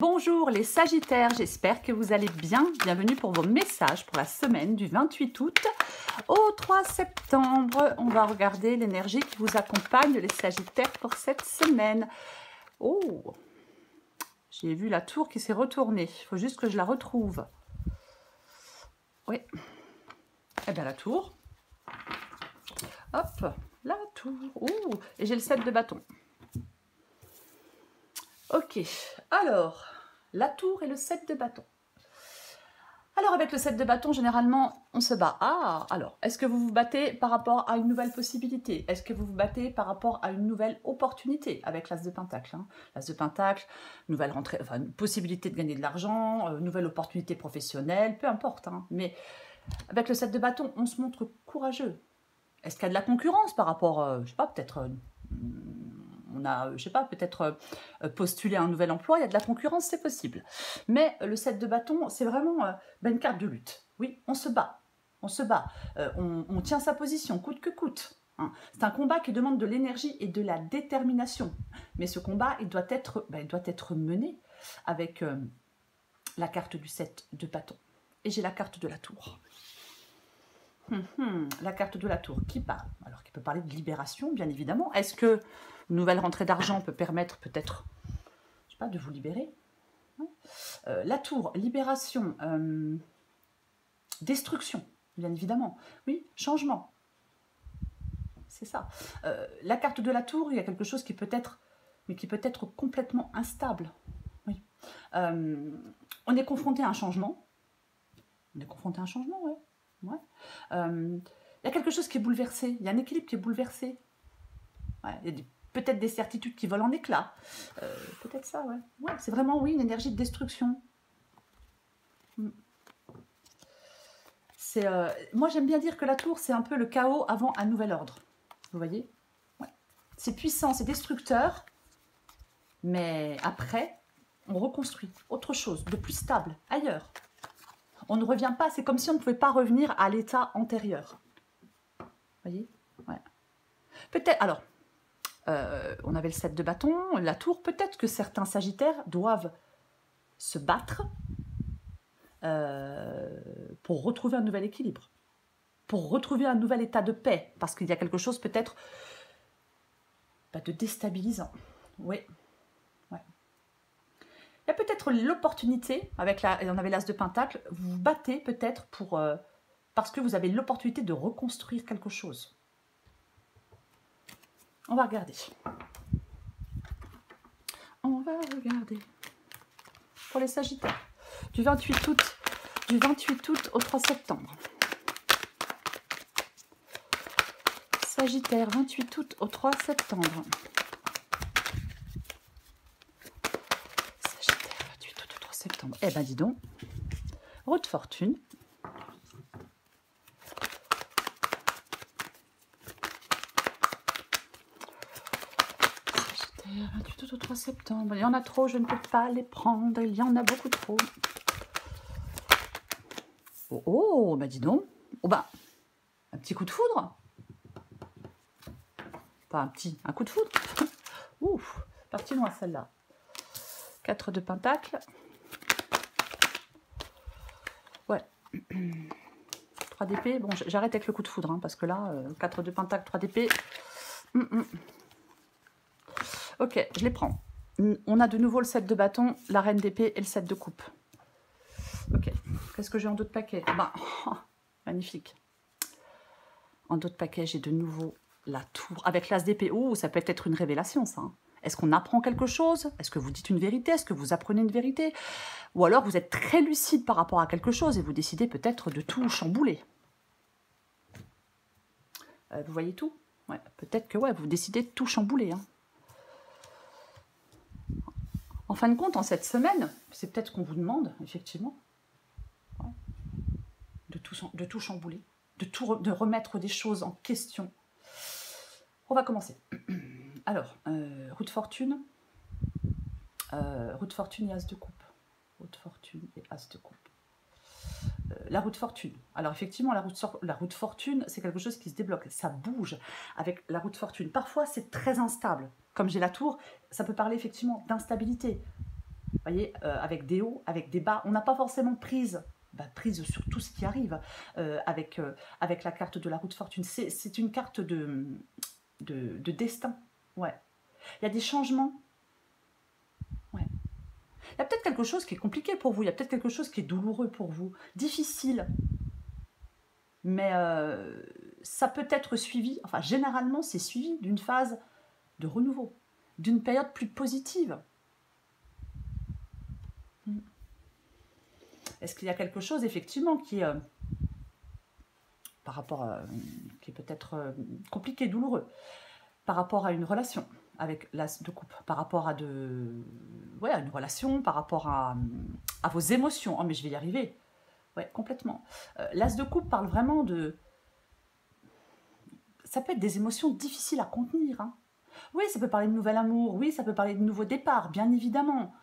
Bonjour les Sagittaires, j'espère que vous allez bien. Bienvenue pour vos messages pour la semaine du 28 août au 3 septembre. On va regarder l'énergie qui vous accompagne les Sagittaires pour cette semaine. Oh, j'ai vu la tour qui s'est retournée. Il faut juste que je la retrouve. Oui. Eh bien la tour. Hop, la tour. Ouh, et j'ai le 7 de bâton. Ok, alors, la tour et le 7 de bâton. Alors, avec le 7 de bâton, généralement, on se bat. Ah, alors, est-ce que vous vous battez par rapport à une nouvelle possibilité? Est-ce que vous vous battez par rapport à une nouvelle opportunité avec l'As de Pentacle, hein? L'As de Pentacle, nouvelle rentrée, enfin, une possibilité de gagner de l'argent, nouvelle opportunité professionnelle, peu importe, hein. Mais avec le 7 de bâton, on se montre courageux. Est-ce qu'il y a de la concurrence par rapport, je sais pas, peut-être... on a, je sais pas, peut-être postulé à un nouvel emploi, il y a de la concurrence, c'est possible. Mais le 7 de bâton, c'est vraiment une carte de lutte. Oui, on se bat, on se bat, on tient sa position, coûte que coûte. Hein. C'est un combat qui demande de l'énergie et de la détermination. Mais ce combat, il doit être mené avec la carte du 7 de bâton. Et j'ai la carte de la tour. La carte de la tour qui parle, alors qui peut parler de libération, bien évidemment. Est-ce que une nouvelle rentrée d'argent peut permettre peut-être, je sais pas, de vous libérer? La tour, libération, destruction, bien évidemment. Oui, changement. C'est ça. La carte de la tour, il y a quelque chose qui peut être, mais qui peut être complètement instable. Oui. On est confronté à un changement. On est confronté à un changement, ouais. Ouais. Il y a quelque chose qui est bouleversé, il y a un équilibre qui est bouleversé. Ouais, il y a peut-être des certitudes qui volent en éclats. Peut-être ça, ouais. Ouais, c'est vraiment, oui, une énergie de destruction. Moi, j'aime bien dire que la tour, c'est un peu le chaos avant un nouvel ordre. Vous voyez? Ouais. C'est puissant, c'est destructeur, mais après, on reconstruit autre chose, de plus stable, ailleurs. On ne revient pas, c'est comme si on ne pouvait pas revenir à l'état antérieur. Vous voyez? Ouais. Peut-être, alors, on avait le 7 de bâton, la tour, peut-être que certains Sagittaires doivent se battre pour retrouver un nouvel équilibre, pour retrouver un nouvel état de paix, parce qu'il y a quelque chose peut-être de déstabilisant. Oui. Ouais. Il y a peut-être l'opportunité, on avait l'As de Pentacle, vous vous battez peut-être parce que vous avez l'opportunité de reconstruire quelque chose. On va regarder. On va regarder. Pour les Sagittaires, du 28 août au 3 septembre. Sagittaire, 28 août au 3 septembre. Sagittaire, 28 août au 3 septembre. Eh ben dis donc, roue de fortune. Sagittaire, 28 août au 3 septembre. Il y en a trop, je ne peux pas les prendre. Il y en a beaucoup trop. Oh, bah dis donc. Oh bah, un petit coup de foudre. Pas un coup de foudre. Ouf, partie loin celle-là. 4 de Pentacle. Ouais. 3 d'épée. Bon, j'arrête avec le coup de foudre, hein, parce que là, 4 de Pentacle, 3 d'épée. Ok, je les prends. On a de nouveau le 7 de bâton, la reine d'épée et le 7 de coupe. Ok, qu'est-ce que j'ai en dos de paquet? Magnifique. En dos de paquet, j'ai de nouveau la tour avec l'As d'épée. Oh, ça peut être une révélation, ça. Hein. Est-ce qu'on apprend quelque chose? Est-ce que vous dites une vérité? Est-ce que vous apprenez une vérité? Ou alors vous êtes très lucide par rapport à quelque chose et vous décidez peut-être de tout chambouler. Vous voyez tout? Ouais, peut-être que ouais, vous décidez de tout chambouler. Hein. En fin de compte, en cette semaine, c'est peut-être qu'on vous demande, effectivement, ouais, de tout chambouler, de remettre des choses en question. On va commencer. Alors, roue de fortune et As de coupe. Roue de fortune et As de coupe. La roue de fortune. Alors effectivement, la roue de fortune, c'est quelque chose qui se débloque. Ça bouge avec la roue de fortune. Parfois, c'est très instable. Comme j'ai la tour, ça peut parler effectivement d'instabilité. voyez, avec des hauts, avec des bas. On n'a pas forcément prise, prise sur tout ce qui arrive avec la carte de la roue de fortune. C'est une carte de destin. Ouais. Il y a des changements. Ouais. Il y a peut-être quelque chose qui est compliqué pour vous. Il y a peut-être quelque chose qui est douloureux pour vous. Difficile. Mais ça peut être suivi, enfin généralement c'est suivi d'une phase de renouveau, d'une période plus positive. Est-ce qu'il y a quelque chose effectivement qui est par rapport à, qui est peut-être compliqué, douloureux, par rapport à une relation avec l'as de coupe, par rapport à à une relation, par rapport à vos émotions. Oh mais je vais y arriver. Ouais, complètement. L'as de coupe parle vraiment de... Ça peut être des émotions difficiles à contenir. Hein. Oui, ça peut parler de nouvel amour, oui, ça peut parler de nouveau départ, bien évidemment.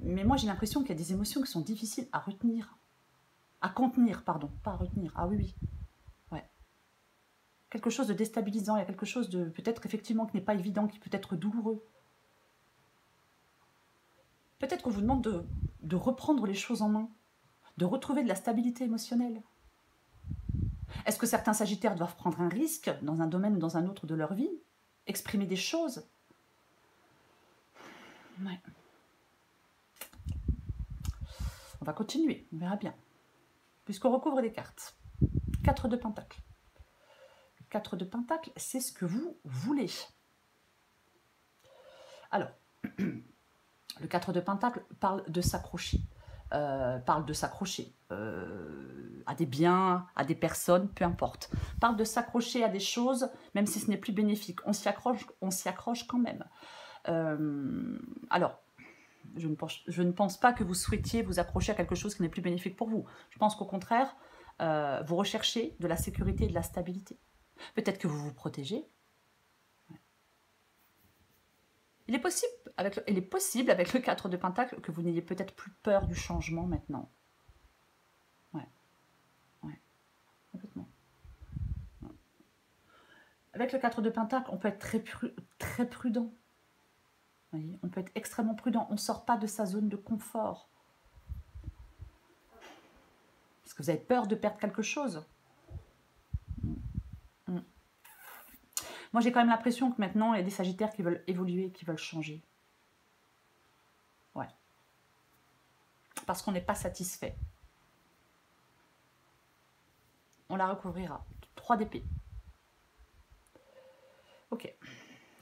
Mais moi, j'ai l'impression qu'il y a des émotions qui sont difficiles à retenir. À contenir, pardon, pas à retenir. Ah oui, oui. Ouais. Quelque chose de déstabilisant, il y a quelque chose de peut-être effectivement qui n'est pas évident, qui peut être douloureux. Peut-être qu'on vous demande de reprendre les choses en main, de retrouver de la stabilité émotionnelle. Est-ce que certains sagittaires doivent prendre un risque dans un domaine ou dans un autre de leur vie? Exprimer des choses? Ouais. On va continuer, on verra bien. Puisqu'on recouvre les cartes. 4 de Pentacle. 4 de Pentacle, c'est ce que vous voulez. Alors, le 4 de Pentacle parle de s'accrocher. Parle de s'accrocher à des biens, à des personnes, peu importe. Parle de s'accrocher à des choses, même si ce n'est plus bénéfique. On s'y accroche quand même. Alors, je ne pense pas que vous souhaitiez vous accrocher à quelque chose qui n'est plus bénéfique pour vous. Je pense qu'au contraire, vous recherchez de la sécurité et de la stabilité. Peut-être que vous vous protégez. Il est possible avec le 4 de Pentacle que vous n'ayez peut-être plus peur du changement maintenant. Ouais. Ouais. Complètement. Ouais. Avec le 4 de Pentacle, on peut être très prudent. Vous voyez, on peut être extrêmement prudent. On ne sort pas de sa zone de confort. Parce que vous avez peur de perdre quelque chose. Moi, j'ai quand même l'impression que maintenant, il y a des sagittaires qui veulent évoluer, qui veulent changer. Ouais. Parce qu'on n'est pas satisfait. On la recouvrira. 3 d'épée. Ok.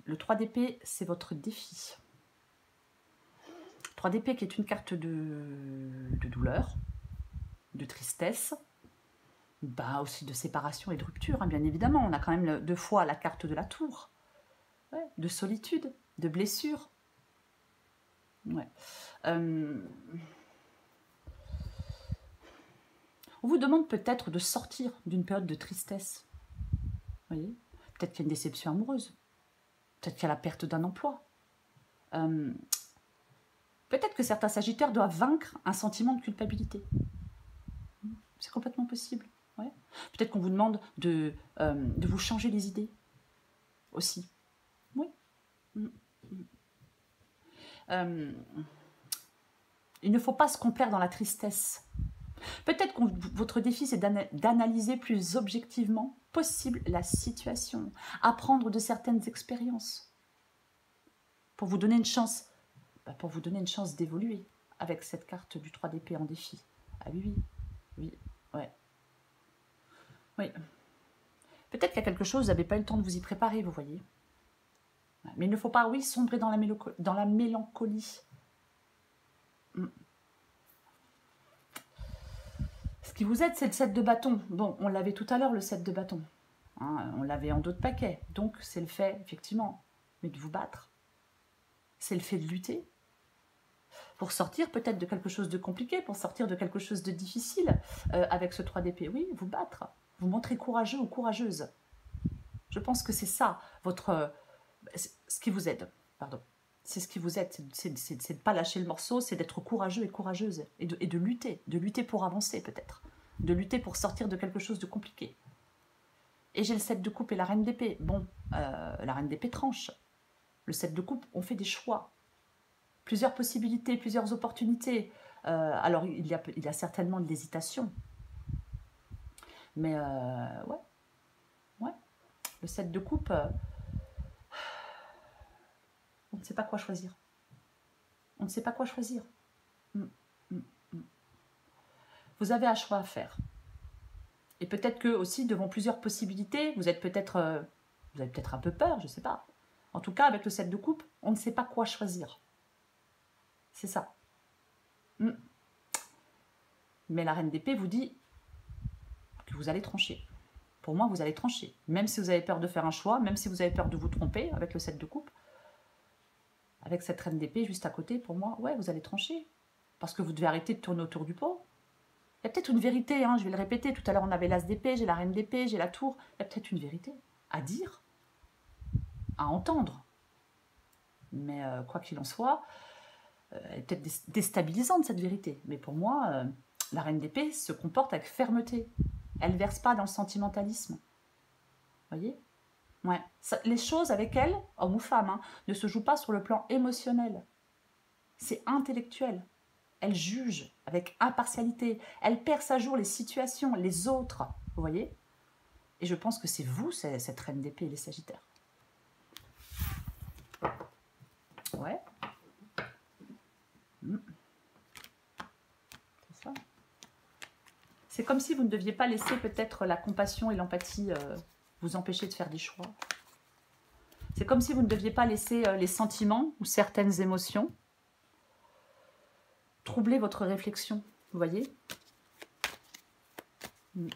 Le 3 d'épée, c'est votre défi. 3 d'épée qui est une carte de douleur, de tristesse, aussi de séparation et de rupture, hein, bien évidemment. On a quand même 2 fois la carte de la tour. Ouais, de solitude, de blessure. Ouais. On vous demande peut-être de sortir d'une période de tristesse. Vous voyez, peut-être qu'il y a une déception amoureuse. Peut-être qu'il y a la perte d'un emploi. Peut-être que certains sagittaires doivent vaincre un sentiment de culpabilité. C'est complètement possible. Ouais. Peut-être qu'on vous demande de vous changer les idées aussi. Oui. Il ne faut pas se complaire dans la tristesse. Peut-être que votre défi, c'est d'analyser plus objectivement possible la situation, apprendre de certaines expériences pour vous donner une chance, d'évoluer avec cette carte du 3 d'épée en défi. Ah oui, oui, ouais. Oui. Peut-être qu'il y a quelque chose, vous n'avez pas eu le temps de vous y préparer, vous voyez. Mais il ne faut pas, oui, sombrer dans la mélancolie. Ce qui vous aide, c'est le 7 de bâton. Bon, on l'avait tout à l'heure, le 7 de bâton. Hein, on l'avait en d'autres paquets. Donc, c'est le fait, effectivement, mais de vous battre. C'est le fait de lutter. Pour sortir peut-être de quelque chose de compliqué, pour sortir de quelque chose de difficile, avec ce 3 d'épée. Oui, vous battre. Vous montrer courageux ou courageuse. Je pense que c'est ça, ce qui vous aide. Pardon. C'est ce qui vous aide, c'est de ne pas lâcher le morceau, c'est d'être courageux et courageuse, et de lutter pour avancer peut-être, de lutter pour sortir de quelque chose de compliqué. Et j'ai le 7 de coupe et la reine d'épée. Bon, la reine d'épée tranche. Le 7 de coupe, on fait des choix. Plusieurs possibilités, plusieurs opportunités. Alors, il y a certainement de l'hésitation. Mais, ouais. Ouais. Le 7 de coupe, on ne sait pas quoi choisir. On ne sait pas quoi choisir. Vous avez un choix à faire. Et peut-être que aussi, devant plusieurs possibilités, vous avez peut-être un peu peur, je ne sais pas. En tout cas, avec le 7 de coupe, on ne sait pas quoi choisir. C'est ça. Mais la reine d'épée vous dit que vous allez trancher. Pour moi, vous allez trancher. Même si vous avez peur de faire un choix, même si vous avez peur de vous tromper avec le 7 de coupe, avec cette reine d'épée juste à côté, pour moi, ouais, vous allez trancher. Parce que vous devez arrêter de tourner autour du pot. Il y a peut-être une vérité, hein, je vais le répéter. Tout à l'heure, on avait l'as d'épée, j'ai la reine d'épée, j'ai la tour. Il y a peut-être une vérité à dire, à entendre. Mais quoi qu'il en soit, elle est peut-être déstabilisante, cette vérité. Mais pour moi, la reine d'épée se comporte avec fermeté. Elle ne verse pas dans le sentimentalisme. Vous voyez? Ouais. Les choses avec elle, homme ou femme, hein, ne se jouent pas sur le plan émotionnel. C'est intellectuel. Elle juge avec impartialité. Elle perce à jour les situations, les autres. Vous voyez? Et je pense que c'est vous, cette reine d'épée, les Sagittaires. Ouais. C'est ça. C'est comme si vous ne deviez pas laisser peut-être la compassion et l'empathie vous empêcher de faire des choix. C'est comme si vous ne deviez pas laisser les sentiments ou certaines émotions troubler votre réflexion. Vous voyez? Ouais.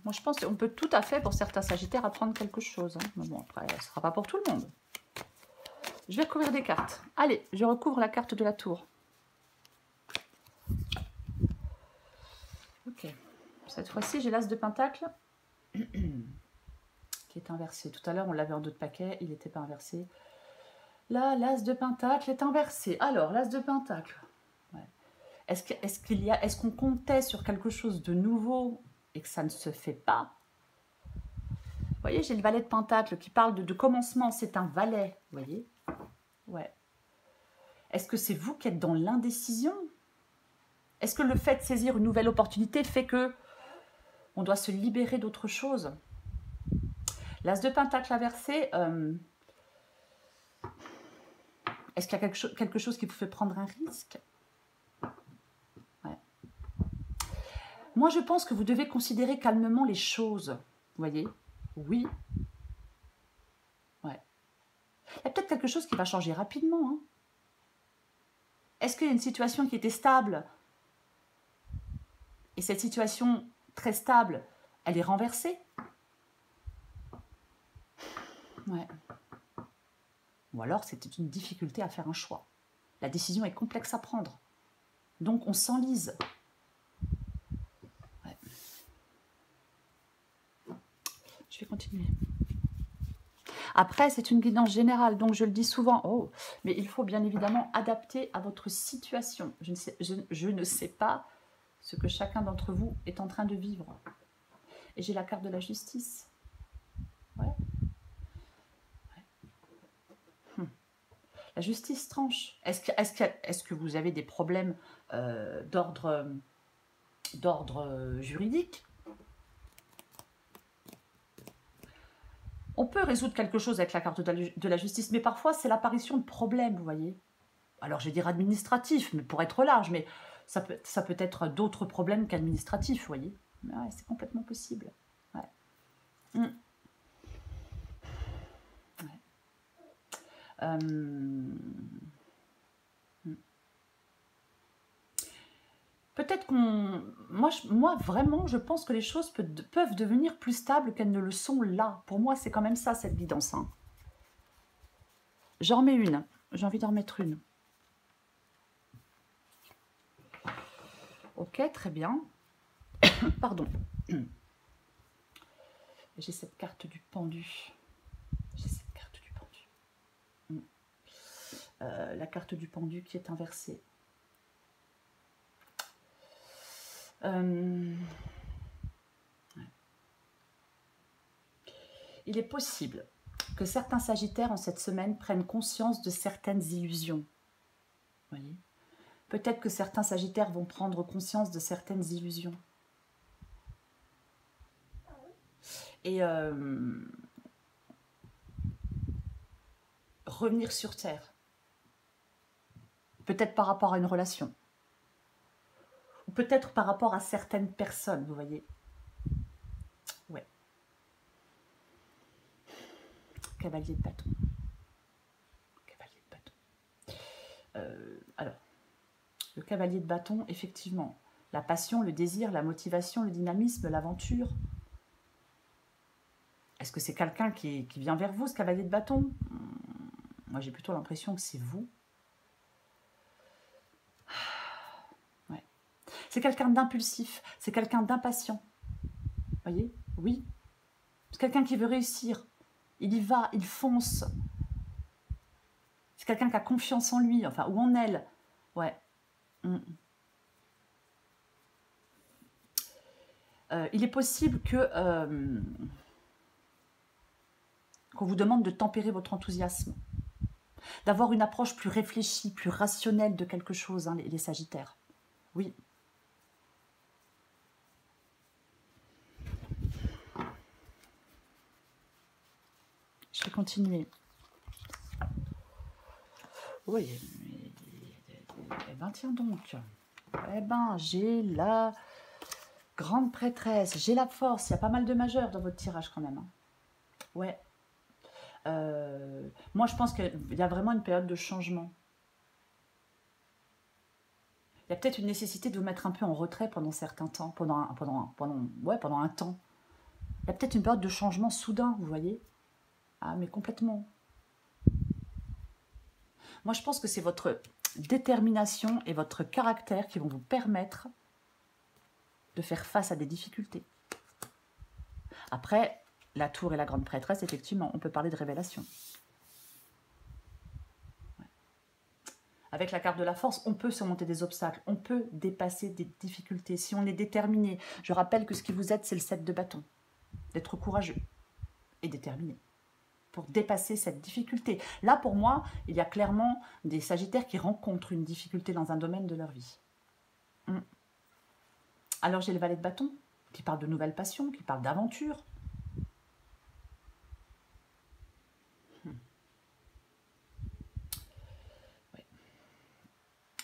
Moi, je pense qu'on peut tout à fait, pour certains Sagittaires, apprendre quelque chose. Hein. Mais bon, après, ce ne sera pas pour tout le monde. Je vais recouvrir des cartes. Allez, je recouvre la carte de la tour. Ok. Cette fois-ci, j'ai l'as de pentacle qui est inversé. Tout à l'heure, on l'avait en 2 de paquet, il n'était pas inversé. Là, l'as de pentacle est inversé. Alors, l'as de pentacle. Ouais. Est-ce qu'on comptait sur quelque chose de nouveau et que ça ne se fait pas? Vous voyez, j'ai le valet de pentacle qui parle de commencement. C'est un valet, vous voyez? Ouais. Est-ce que c'est vous qui êtes dans l'indécision? Est-ce que le fait de saisir une nouvelle opportunité fait que on doit se libérer d'autre chose? L'as de pentacle inversé, est-ce qu'il y a quelque chose qui vous fait prendre un risque? Ouais. Moi, je pense que vous devez considérer calmement les choses. Vous voyez? Oui. Ouais. Il y a peut-être quelque chose qui va changer rapidement. Hein. Est-ce qu'il y a une situation qui était stable? Et cette situation très stable, elle est renversée? Ouais. Ou alors, c'était une difficulté à faire un choix. La décision est complexe à prendre. Donc, on s'enlise. Ouais. Je vais continuer. Après, c'est une guidance générale, donc je le dis souvent, mais il faut bien évidemment adapter à votre situation. Je ne sais pas ce que chacun d'entre vous est en train de vivre. Et j'ai la carte de la justice. Ouais. La justice tranche. Est-ce que vous avez des problèmes d'ordre juridique? On peut résoudre quelque chose avec la carte de la justice, mais parfois c'est l'apparition de problèmes, vous voyez. Alors je vais dire administratif, mais pour être large, mais ça peut être d'autres problèmes qu'administratifs, vous voyez. Ouais, c'est complètement possible. Ouais. Ouais. Peut-être qu'on... Moi, vraiment, je pense que les choses peuvent devenir plus stables qu'elles ne le sont là. Pour moi, c'est quand même ça, cette guidance. Hein. J'en remets une. J'ai envie d'en remettre une. Ok, très bien. Pardon. J'ai cette carte du pendu. J'ai cette carte du pendu. La carte du pendu qui est inversée. Ouais. Il est possible que certains Sagittaires en cette semaine prennent conscience de certaines illusions. Vous voyez? Peut-être que certains Sagittaires vont prendre conscience de certaines illusions. Et revenir sur Terre. Peut-être par rapport à une relation. Ou peut-être par rapport à certaines personnes, vous voyez. Ouais. Cavalier de bâton. Cavalier de bâton. Alors, le cavalier de bâton, effectivement, la passion, le désir, la motivation, le dynamisme, l'aventure. Est-ce que c'est quelqu'un qui vient vers vous, ce cavalier de bâton? Moi, j'ai plutôt l'impression que c'est vous. Ouais. C'est quelqu'un d'impulsif, c'est quelqu'un d'impatient. Vous voyez? Oui. C'est quelqu'un qui veut réussir. Il y va, il fonce. C'est quelqu'un qui a confiance en lui, enfin, ou en elle. Ouais. Il est possible que qu'on vous demande de tempérer votre enthousiasme, d'avoir une approche plus réfléchie, plus rationnelle de quelque chose, hein, les Sagittaires. Oui. Je vais continuer. Oui. Eh ben, tiens donc. Eh ben, j'ai la grande prêtresse, j'ai la force. Il y a pas mal de majeurs dans votre tirage quand même. Hein. Ouais. Moi, je pense qu'il y a vraiment une période de changement. Il y a peut-être une nécessité de vous mettre un peu en retrait pendant certains temps, pendant un temps. Il y a peut-être une période de changement soudain, vous voyez. Ah, mais complètement. Moi, je pense que c'est votre détermination et votre caractère qui vont vous permettre de faire face à des difficultés. Après, la tour et la grande prêtresse, effectivement, on peut parler de révélation. Ouais. Avec la carte de la force, on peut surmonter des obstacles, on peut dépasser des difficultés si on est déterminé. Je rappelle que ce qui vous aide, c'est le 7 de bâton. D'être courageux et déterminé pour dépasser cette difficulté. Là, pour moi, il y a clairement des Sagittaires qui rencontrent une difficulté dans un domaine de leur vie. Alors, j'ai le valet de bâton qui parle de nouvelles passions, qui parle d'aventure. Ouais.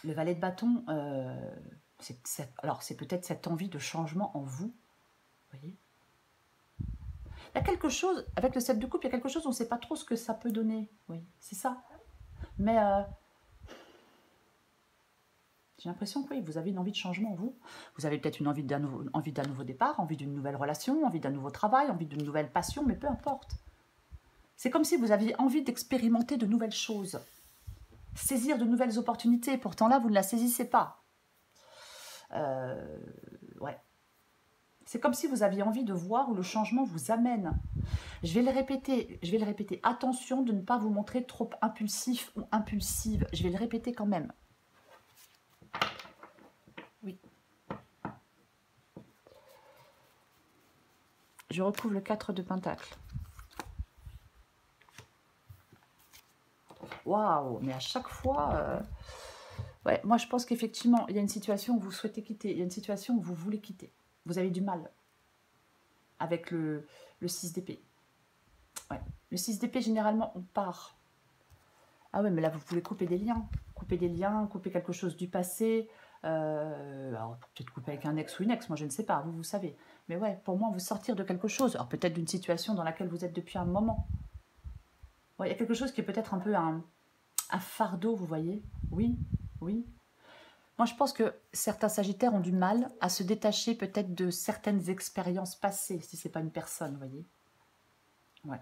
Le valet de bâton, c'est peut-être cette envie de changement en vous. Vous voyez ? Il y a quelque chose, avec le 7 de coupe, il y a quelque chose, on ne sait pas trop ce que ça peut donner. Oui, c'est ça. Mais j'ai l'impression que oui, vous avez une envie de changement en vous. Vous avez peut-être une envie d'un nouveau départ, envie d'une nouvelle relation, envie d'un nouveau travail, envie d'une nouvelle passion, mais peu importe. C'est comme si vous aviez envie d'expérimenter de nouvelles choses. Saisir de nouvelles opportunités. Pourtant là, vous ne la saisissez pas. Ouais. C'est comme si vous aviez envie de voir où le changement vous amène. Je vais le répéter. Attention de ne pas vous montrer trop impulsif ou impulsive. Je vais le répéter quand même. Oui. Je retrouve le 4 de Pentacle. Waouh, mais à chaque fois... Ouais, moi je pense qu'effectivement, il y a une situation où vous souhaitez quitter. Il y a une situation où vous voulez quitter. Vous avez du mal avec le 6 d'épée. Ouais. Le 6 d'épée, généralement, on part. Ah ouais, mais là, vous pouvez couper des liens. Couper quelque chose du passé. Alors, peut-être couper avec un ex ou une ex, moi je ne sais pas, vous savez. Mais ouais, pour moi, vous sortir de quelque chose. Alors peut-être d'une situation dans laquelle vous êtes depuis un moment. Ouais, il y a quelque chose qui est peut-être un peu un fardeau, vous voyez. Oui. Moi, je pense que certains Sagittaires ont du mal à se détacher peut-être de certaines expériences passées, si ce n'est pas une personne, vous voyez. Ouais.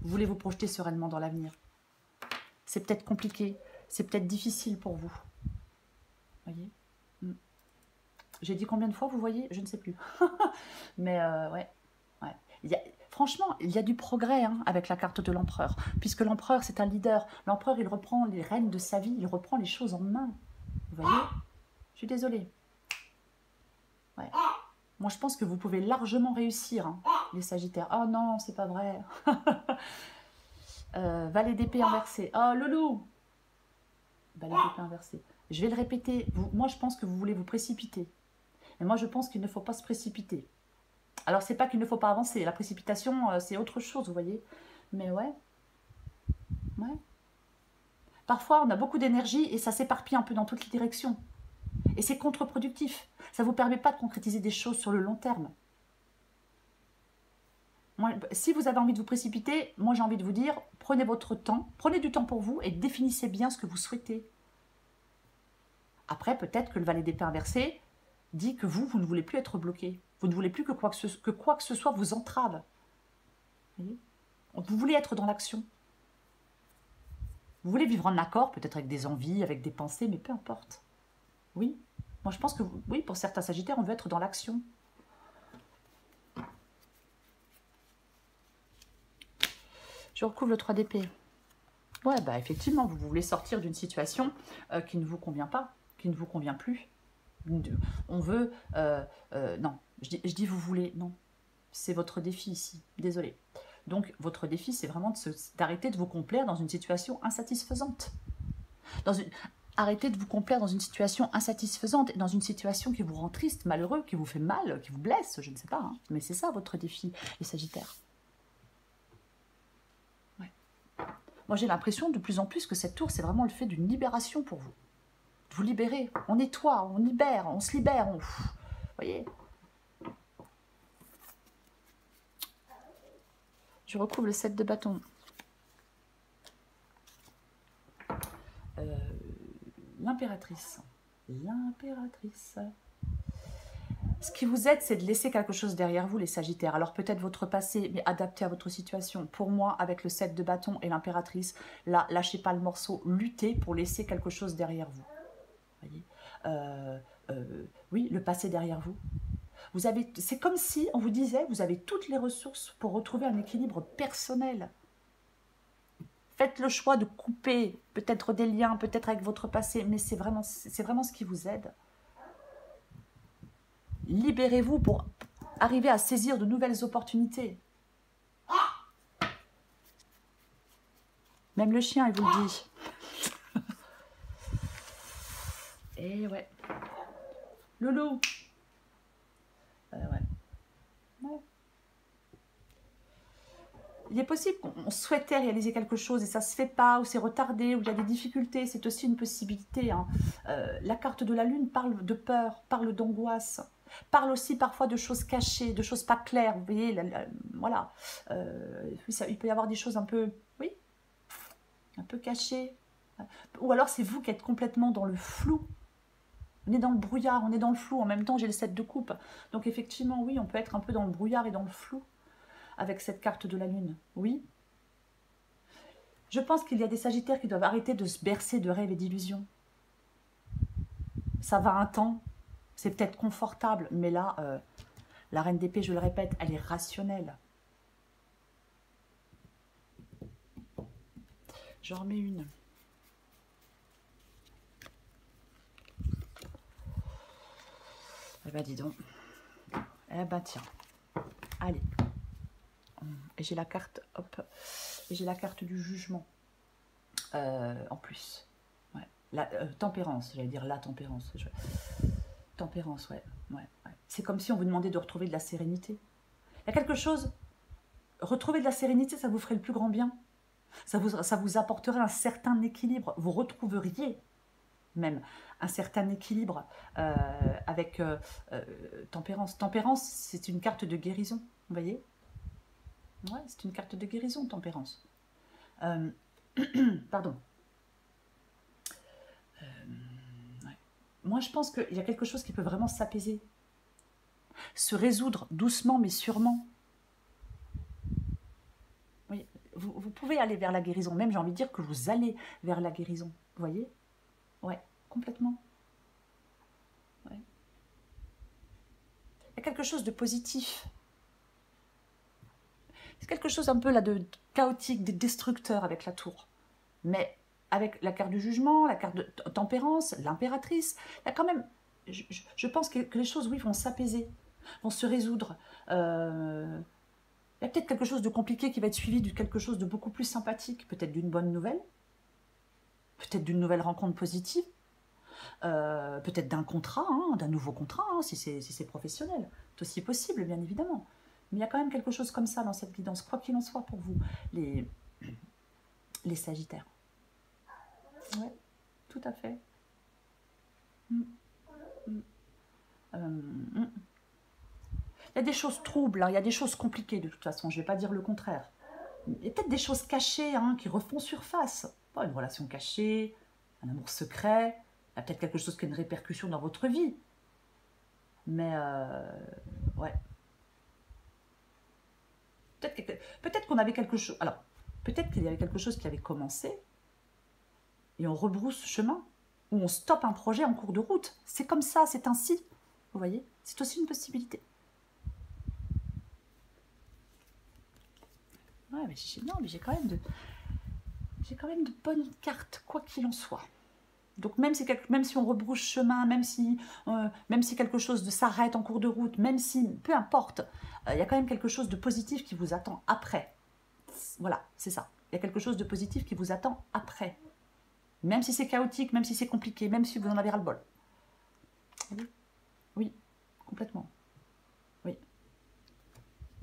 Vous voulez vous projeter sereinement dans l'avenir. C'est peut-être compliqué, c'est peut-être difficile pour vous. Vous voyez. J'ai dit combien de fois, vous voyez? Je ne sais plus. Mais ouais. Franchement, il y a du progrès hein, avec la carte de l'empereur. Puisque l'empereur, c'est un leader. L'empereur, il reprend les rênes de sa vie, il reprend les choses en main. Vous voyez? Je suis désolée. Ouais. Moi, je pense que vous pouvez largement réussir, hein, les Sagittaires. Oh non, c'est pas vrai. Valet d'épée inversé. Oh, loulou. Valet d'épée inversé. Je vais le répéter. Moi, je pense que vous voulez vous précipiter. Et moi, je pense qu'il ne faut pas se précipiter. Alors, c'est pas qu'il ne faut pas avancer. La précipitation, c'est autre chose, vous voyez. Mais ouais. Ouais. Parfois, on a beaucoup d'énergie et ça s'éparpille un peu dans toutes les directions. Et c'est contre-productif. Ça ne vous permet pas de concrétiser des choses sur le long terme. Moi, si vous avez envie de vous précipiter, moi j'ai envie de vous dire, prenez votre temps, prenez du temps pour vous et définissez bien ce que vous souhaitez. Après, peut-être que le valet d'épée inversé dit que vous ne voulez plus être bloqué. Vous ne voulez plus que quoi que ce soit vous entrave. Vous voulez être dans l'action. Vous voulez vivre en accord, peut-être avec des envies, avec des pensées, mais peu importe. Oui, moi je pense que oui, pour certains sagittaires, on veut être dans l'action. Je recouvre le 3 d'épée. Ouais, bah effectivement, vous voulez sortir d'une situation qui ne vous convient pas, qui ne vous convient plus. On veut... non, je dis vous voulez, non. C'est votre défi ici, désolé. Donc, votre défi, c'est vraiment d'arrêter de vous complaire dans une situation insatisfaisante. Arrêtez de vous complaire dans une situation insatisfaisante et dans une situation qui vous rend triste, malheureux, qui vous fait mal, qui vous blesse, je ne sais pas. Hein. Mais c'est ça votre défi, les Sagittaires. Ouais. Moi, j'ai l'impression de plus en plus que cette tour, c'est vraiment le fait d'une libération pour vous. De vous libérer. On nettoie, on libère, on se libère. Vous voyez ? Je recouvre le 7 de bâton. L'impératrice. L'impératrice. Ce qui vous aide, c'est de laisser quelque chose derrière vous, les Sagittaires. Alors peut-être votre passé, mais adapté à votre situation. Pour moi, avec le 7 de bâton et l'impératrice, là, lâchez pas le morceau. Luttez pour laisser quelque chose derrière vous. Voyez, oui, le passé derrière vous. C'est comme si on vous disait, vous avez toutes les ressources pour retrouver un équilibre personnel. Faites le choix de couper peut-être des liens, peut-être avec votre passé, mais c'est vraiment ce qui vous aide. Libérez-vous pour arriver à saisir de nouvelles opportunités. Même le chien, il vous le dit. Et ouais. Loulou. Ouais. Ouais. Il est possible qu'on souhaitait réaliser quelque chose et ça ne se fait pas, ou c'est retardé, ou il y a des difficultés, c'est aussi une possibilité. Hein. La carte de la lune parle de peur, parle d'angoisse, parle aussi parfois de choses cachées, de choses pas claires, vous voyez, voilà. Il peut y avoir des choses un peu, oui, un peu cachées. Ou alors c'est vous qui êtes complètement dans le flou. On est dans le brouillard, on est dans le flou. En même temps, j'ai le 7 de coupe. Donc effectivement, oui, on peut être un peu dans le brouillard et dans le flou avec cette carte de la lune. Oui. Je pense qu'il y a des Sagittaires qui doivent arrêter de se bercer de rêves et d'illusions. Ça va un temps. C'est peut-être confortable. Mais là, la reine d'épée, je le répète, elle est rationnelle. J'en remets une. Eh ben dis donc. Eh ben tiens. Allez. Et j'ai la carte, hop. Et j'ai la carte du jugement. En plus. Ouais. La tempérance, j'allais dire la tempérance. Tempérance, ouais. C'est comme si on vous demandait de retrouver de la sérénité. Il y a quelque chose. Retrouver de la sérénité, ça vous ferait le plus grand bien. Ça vous apporterait un certain équilibre. Vous retrouveriez même un certain équilibre avec tempérance. Tempérance, c'est une carte de guérison, vous voyez? Ouais, c'est une carte de guérison, tempérance. Pardon. Ouais. Moi, je pense qu'il y a quelque chose qui peut vraiment s'apaiser. Se résoudre doucement, mais sûrement. Oui, vous pouvez aller vers la guérison. Même, j'ai envie de dire que vous allez vers la guérison. Vous voyez? Ouais, complètement. Ouais. Il y a quelque chose de positif. C'est quelque chose un peu là de chaotique, de destructeur avec la tour. Mais avec la carte du jugement, la carte de tempérance, l'impératrice, il y a quand même, je pense que les choses, oui, vont s'apaiser, vont se résoudre. Il Il y a peut-être quelque chose de compliqué qui va être suivi de quelque chose de beaucoup plus sympathique, peut-être d'une bonne nouvelle, peut-être d'une nouvelle rencontre positive, peut-être d'un contrat, hein, d'un nouveau contrat, hein, si c'est professionnel. C'est aussi possible, bien évidemment. Mais il y a quand même quelque chose comme ça dans cette guidance, quoi qu'il en soit pour vous, les Sagittaires. Oui, tout à fait. Il y a des choses troubles, hein, il y a des choses compliquées de toute façon, je ne vais pas dire le contraire. Il y a peut-être des choses cachées hein, qui refont surface. Pas une relation cachée, un amour secret, il y a peut-être quelque chose qui a une répercussion dans votre vie. Mais, ouais. Peut-être qu'on avait quelque chose... Alors, peut-être qu'il y avait quelque chose qui avait commencé et on rebrousse chemin ou on stoppe un projet en cours de route. C'est comme ça, c'est ainsi. Vous voyez? C'est aussi une possibilité. Ouais, mais j'ai quand même de bonnes cartes, quoi qu'il en soit. Donc même si on rebrousse chemin, même si quelque chose s'arrête en cours de route, même si, peu importe, il y a quand même quelque chose de positif qui vous attend après. Voilà, c'est ça. Il y a quelque chose de positif qui vous attend après. Même si c'est chaotique, même si c'est compliqué, même si vous en avez ras-le-bol. Oui, complètement. Oui.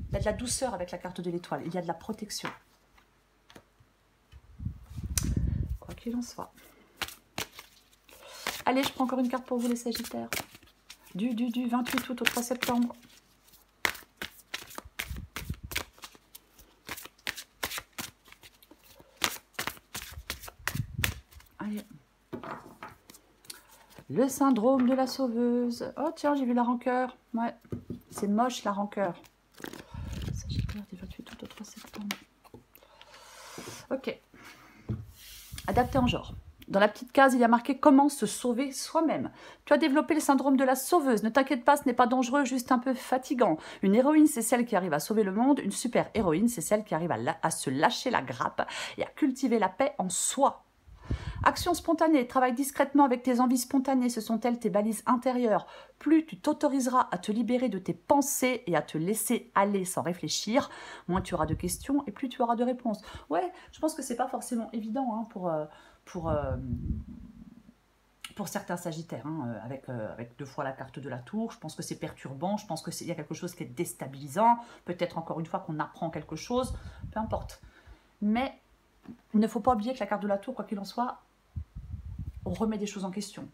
Il y a de la douceur avec la carte de l'étoile. Il y a de la protection. Quoi qu'il en soit. Allez, je prends encore une carte pour vous les Sagittaires. Du 28 août au 3 septembre. Allez. Le syndrome de la sauveuse. Oh tiens, j'ai vu la rancœur. Ouais, c'est moche la rancœur. Sagittaire du 28 août au 3 septembre. Ok. Adapté en genre. Dans la petite case, il y a marqué « Comment se sauver soi-même ». Tu as développé le syndrome de la sauveuse. Ne t'inquiète pas, ce n'est pas dangereux, juste un peu fatigant. Une héroïne, c'est celle qui arrive à sauver le monde. Une super héroïne, c'est celle qui arrive à se lâcher la grappe et à cultiver la paix en soi. Action spontanée, travaille discrètement avec tes envies spontanées, ce sont elles tes balises intérieures. Plus tu t'autoriseras à te libérer de tes pensées et à te laisser aller sans réfléchir, moins tu auras de questions et plus tu auras de réponses. Ouais, je pense que c'est pas forcément évident hein, pour certains Sagittaires, hein, avec 2 fois la carte de la tour. Je pense que c'est perturbant, je pense qu'il y a quelque chose qui est déstabilisant, peut-être encore une fois qu'on apprend quelque chose, peu importe. Mais il ne faut pas oublier que la carte de la tour, quoi qu'il en soit, on remet des choses en question.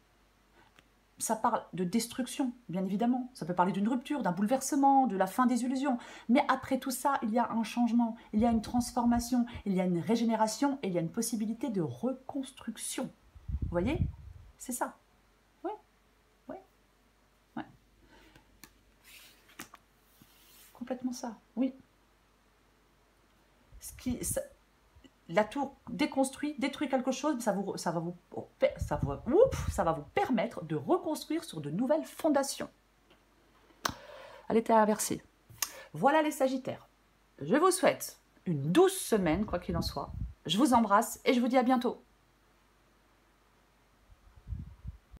Ça parle de destruction, bien évidemment. Ça peut parler d'une rupture, d'un bouleversement, de la fin des illusions. Mais après tout ça, il y a un changement, il y a une transformation, il y a une régénération et il y a une possibilité de reconstruction. Vous voyez? C'est ça. Oui, oui, ouais. Complètement ça, oui. La tour déconstruit, détruit quelque chose, ça va vous permettre de reconstruire sur de nouvelles fondations. Elle était inversée. Voilà les Sagittaires. Je vous souhaite une douce semaine, quoi qu'il en soit. Je vous embrasse et je vous dis à bientôt.